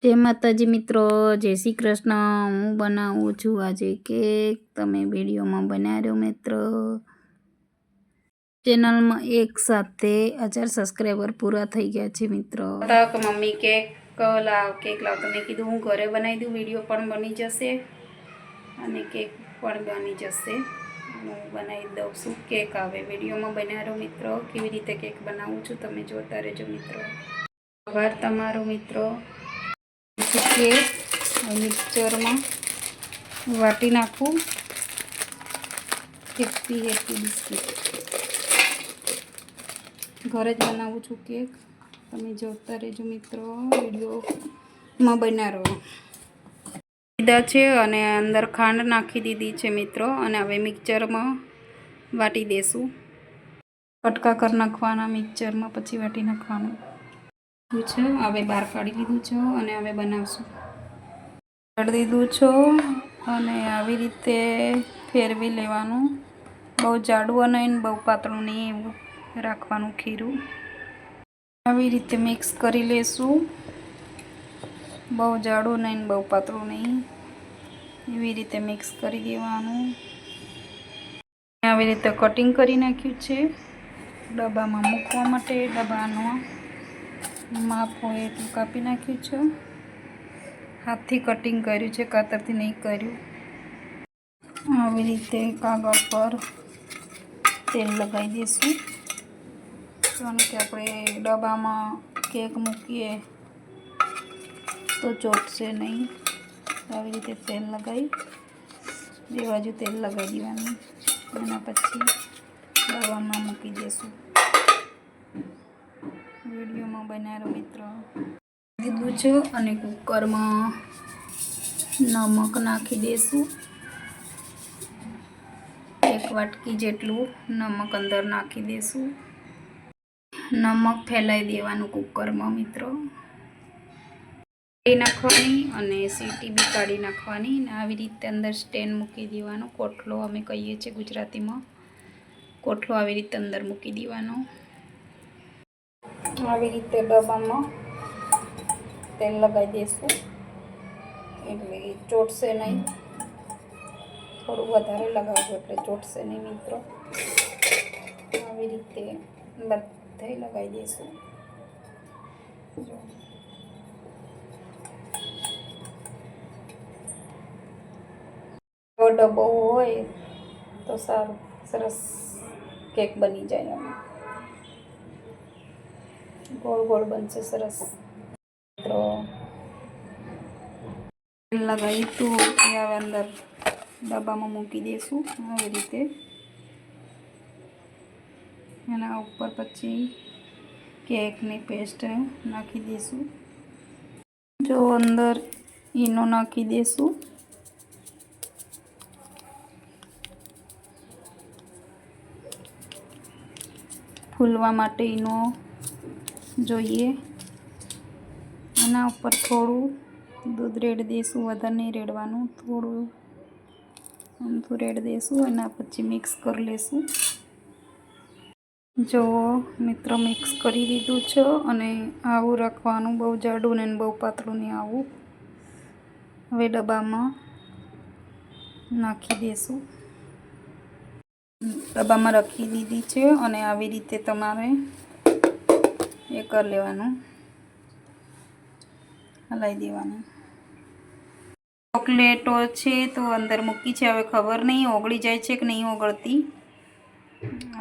જય માતાજી મિત્રો, જય શ્રી કૃષ્ણ। હું બનાવું છું આજે કેક। તમે વિડીયોમાં બનાવી રહ્યો મિત્રો। ચેનલમાં એક સાથે 1000 સબસ્ક્રાઈબર પૂરા થઈ ગયા છે મિત્રો। તક મમ્મી કેક લાવ તો મેં કીધું હું ઘરે બનાવી દઉં, વિડીયો પણ બની જશે અને કેક પણ બની જશે। હું બનાવી દઉં છું કેક। આવે વિડીયોમાં બનાવી રહ્યો મિત્રો, કેવી રીતે કેક બનાવું છું તમે જોતા રહેજો મિત્રો। આભાર તમારો મિત્રો। કેક મિક્સચરમાં વાટી નાખું। હેપી બિસ્કિટ ઘરે જ બનાવું છું કેક, તમે જોતા રહેજો મિત્રો, વિડીયોમાં બનાવી રહો। દીધા છે અને અંદર ખાંડ નાખી દીધી છે મિત્રો, અને હવે મિક્સચરમાં વાટી દેશું। કટકા કરી નાખવાના મિક્સચરમાં, પછી વાટી નાખવાનું છે। હવે બહાર કાઢી લીધું છે અને હવે બનાવશું। કાઢી દીધું છે અને આવી રીતે ફેરવી લેવાનું। બહુ જાડું નહીં, બહુ પાતળું નહીં એવું રાખવાનું ખીરું। આવી રીતે મિક્સ કરી લેશું। બહુ જાડું નહીં, બહુ પાતળું નહીં, એવી રીતે મિક્સ કરી દેવાનું। આવી રીતે કટિંગ કરી નાખ્યું છે ડબ્બામાં મૂકવા માટે। ડબ્બાનો માપ હોય એટલું કાપી નાખ્યું છે। હાથથી કટિંગ કર્યું છે, કાતરથી નહીં કર્યું। આવી રીતે કાગળ પર તેલ લગાવી દઈશું, કારણ કે આપણે ડબ્બામાં કેક મૂકીએ તો ચોટશે નહીં। આવી રીતે તેલ લગાવી, બે બાજુ તેલ લગાવી દેવાનું, એના પછી ડબ્બામાં મૂકી દઈશું। વિડીયોમાં બનાવો મિત્રો। દીધું છે અને કુકરમાં નમક નાખી દઈશું। 1 વાટકી જેટલું નમક અંદર નાખી દઈશું। નમક ફેલાઈ દેવાનું કુકરમાં મિત્રો, નાખવાની અને સીટી બી કાઢી નાખવાની। ને આવી રીતે અંદર સ્ટેન્ડ મૂકી દેવાનો, કોટલો અમે કહીએ છીએ ગુજરાતીમાં। કોટલો આવી રીતે અંદર મૂકી દેવાનો। આવી રીતે ડબ્બામાં તેલ લગાવી દઈશું, એટલે ચોટશે નહીં। થોડું વધારે લગાવજો એટલે ચોટશે નહીં મિત્રો। આવી રીતે બધે લગાવી દઈશું। જો ડબ્બો હોય તો સારું, સરસ કેક બની જાય। ગોળ ગોળ બનશે સરસ મિત્રો। તેલ લગાવી તો હવે અંદર ડબ્બામાં મૂકી દઈશું આવી રીતે। એના ઉપર પછી કેકની પેસ્ટ નાખી દઈશું। જો અંદર ઈનો નાખી દઈશું। ફૂલવા માટે ઈનો જોઈએ। એના ઉપર થોડું દૂધ રેડી દઈશું, વધારે નહીં રેડવાનું, થોડું અમથું રેડી દઈશું। એના પછી મિક્સ કરી લઈશું। જો મિત્રો મિક્સ કરી દીધું છે અને આવું રાખવાનું, બહુ જાડું ને બહુ પાતળું નહીં, આવું। હવે ડબ્બામાં નાખી દઈશું। ડબ્બામાં રાખી દીધી છે અને આવી રીતે તમારે એ કરી લેવાનું, હલાવી દેવાનું। ચોકલેટો છે તો અંદર મૂકી છે, હવે ખબર નહીં ઓગળી જાય છે કે નહીં ઓગળતી।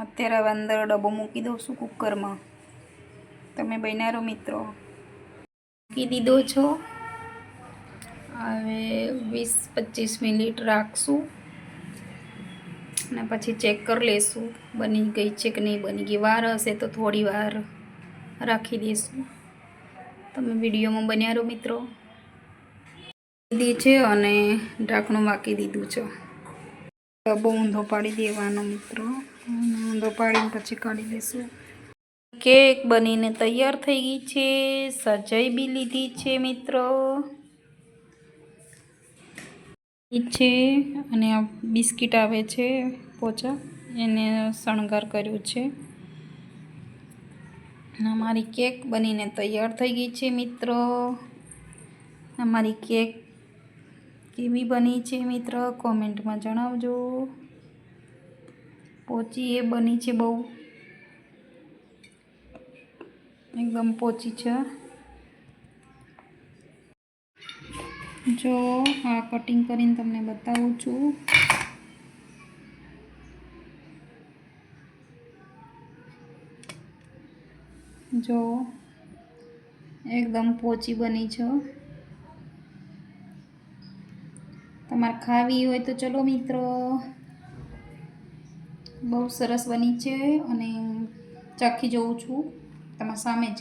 અત્યારે હવે અંદર ડબ્બો મૂકી દઉં છું કુકરમાં, તમે બનાવો મિત્રો। મૂકી દીધો છો, હવે 20-25 મિનિટ રાખશું અને પછી ચેક કરી લઈશું બની ગઈ છે કે નહીં બની ગઈ। વાર હશે તો થોડી વાર રાખી દઈશું। તમે વિડીયોમાં બન્યા રહો મિત્રો। દીધી છે અને ઢાંકણું વાકી દીધું છે। ડબ્બો ઊંધો પાડી દેવાનો મિત્રો, ઊંધો પાડીને પછી કાઢી લઈશું। કેક બનીને તૈયાર થઈ ગઈ છે, સજાઈ બી લીધી છે મિત્રો છે। અને આ બિસ્કિટ આવે છે પોચા, એને શણગાર કર્યું છે। અમારી કેક બનીને તૈયાર થઈ ગઈ છે મિત્રો। અમારી કેક કેવી બની છે મિત્ર કોમેન્ટમાં જણાવજો. પોચી એ બની છે, બહુ એકદમ પોચી છે. જો આ કટિંગ કરીને તમને બતાવું છું. જો એકદમ પોચી બની છે. તમારે ખાવી હોય તો ચલો મિત્રો. બહુ સરસ બની છે અને ચાખી જોઉં છું તમારા સામે જ.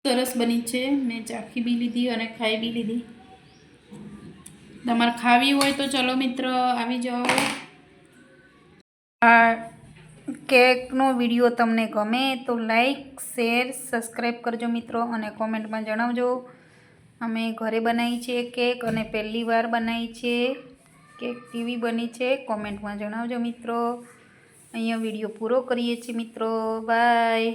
સરસ બની છે. મેં ચાખી બી લીધી અને ખાઈ બી લીધી. તમારે ખાવી હોય તો ચલો મિત્ર આવી જાઓ. આ કેકનો વિડીયો તમને ગમે તો લાઈક શેર સબસ્ક્રાઈબ કરજો મિત્રો અને કોમેન્ટમાં જણાવજો. અમે ઘરે બનાવી છે કેક અને પહેલી વાર બનાવી છે કેક. કેવી બની છે કોમેન્ટમાં જણાવજો મિત્રો. અહીંયા વિડીયો પૂરો કરીએ છીએ મિત્રો. બાય.